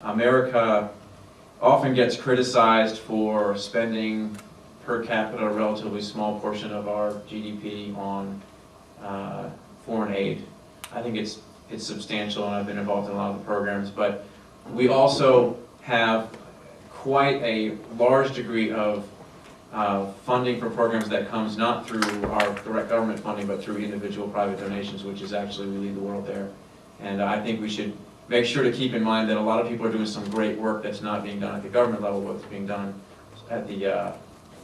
America often gets criticized for spending per capita a relatively small portion of our GDP on foreign aid. I think it's substantial, and I've been involved in a lot of the programs, but we also have quite a large degree of funding for programs that comes not through our direct government funding, but through individual private donations, which is actually, we lead the world there. And I think we should make sure to keep in mind that a lot of people are doing some great work that's not being done at the government level, but it's being done at the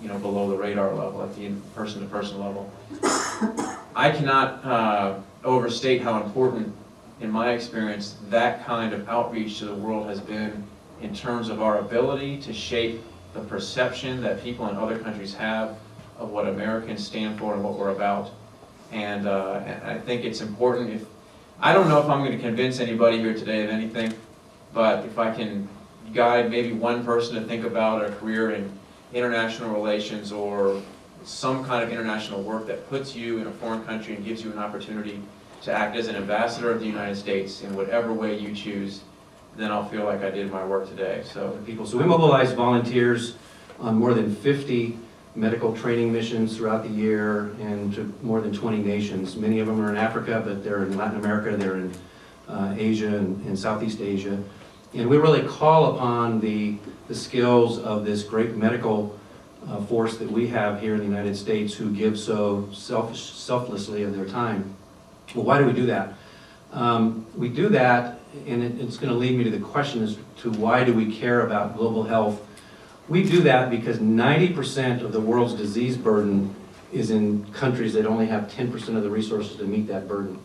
below the radar level, at the person-to-person level. I cannot overstate how important, in my experience, that kind of outreach to the world has been in terms of our ability to shape the perception that people in other countries have of what Americans stand for and what we're about. And I think it's important. I don't know if I'm going to convince anybody here today of anything, but if I can guide maybe one person to think about a career in international relations or some kind of international work that puts you in a foreign country and gives you an opportunity to act as an ambassador of the United States in whatever way you choose, then I'll feel like I did my work today. So we mobilize volunteers on more than 50 medical training missions throughout the year and to more than 20 nations. Many of them are in Africa, but they're in Latin America, they're in Asia and Southeast Asia. And we really call upon the skills of this great medical force that we have here in the United States, who give so selflessly of their time. Well, why do we do that? We do that, and it's going to lead me to the question as to why do we care about global health. We do that because 90% of the world's disease burden is in countries that only have 10% of the resources to meet that burden.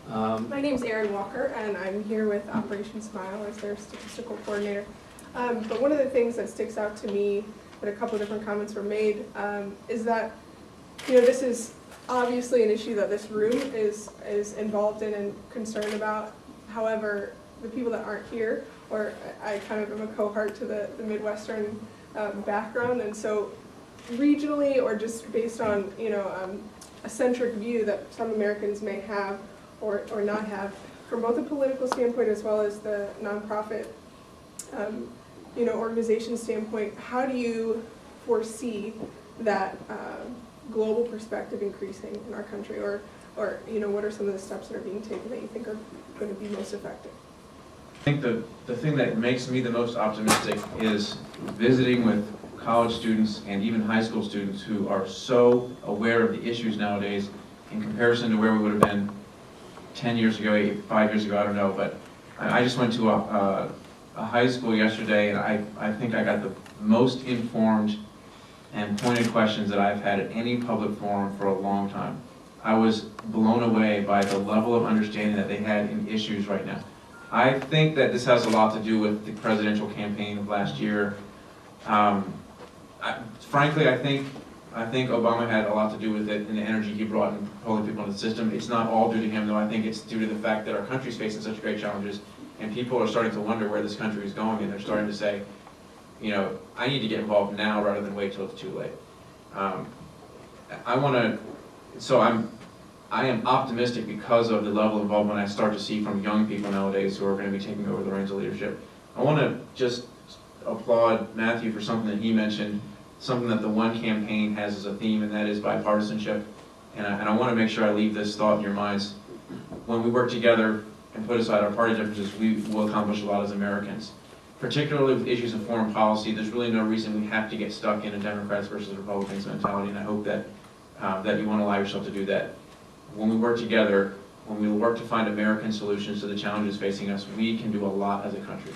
My name's Erin Walker, and I'm here with Operation Smile as their statistical coordinator. But one of the things that sticks out to me, that a couple of different comments were made, is that this is obviously an issue that this room is involved in and concerned about. However, the people that aren't here, or I kind of am a cohort to the Midwestern background, and so regionally, or just based on a centric view that some Americans may have or not have, from both a political standpoint as well as the nonprofit organization standpoint, how do you foresee that global perspective increasing in our country, or what are some of the steps that are being taken that you think are going to be most effective? I think the thing that makes me the most optimistic is visiting with college students and even high school students who are so aware of the issues nowadays in comparison to where we would have been 10 years ago, 5 years ago, I don't know. But I just went to a high school yesterday, and I think I got the most informed and pointed questions that I've had at any public forum for a long time. I was blown away by the level of understanding that they had in issues right now. I think that this has a lot to do with the presidential campaign of last year. Frankly, I think Obama had a lot to do with it and the energy he brought in pulling people into the system. It's not all due to him, though. I think it's due to the fact that our country's facing such great challenges, and people are starting to wonder where this country is going, and they're starting to say, I need to get involved now rather than wait till it's too late. I am optimistic because of the level of involvement I start to see from young people nowadays who are going to be taking over the reins of leadership. I want to just applaud Matthew for something that he mentioned, something that the One campaign has as a theme, and that is bipartisanship. And I want to make sure I leave this thought in your minds. When we work together and put aside our party differences, we will accomplish a lot as Americans. Particularly with issues of foreign policy, there's really no reason we have to get stuck in a Democrats versus Republicans mentality, and I hope that you won't allow yourself to do that. When we work together, when we work to find American solutions to the challenges facing us, we can do a lot as a country.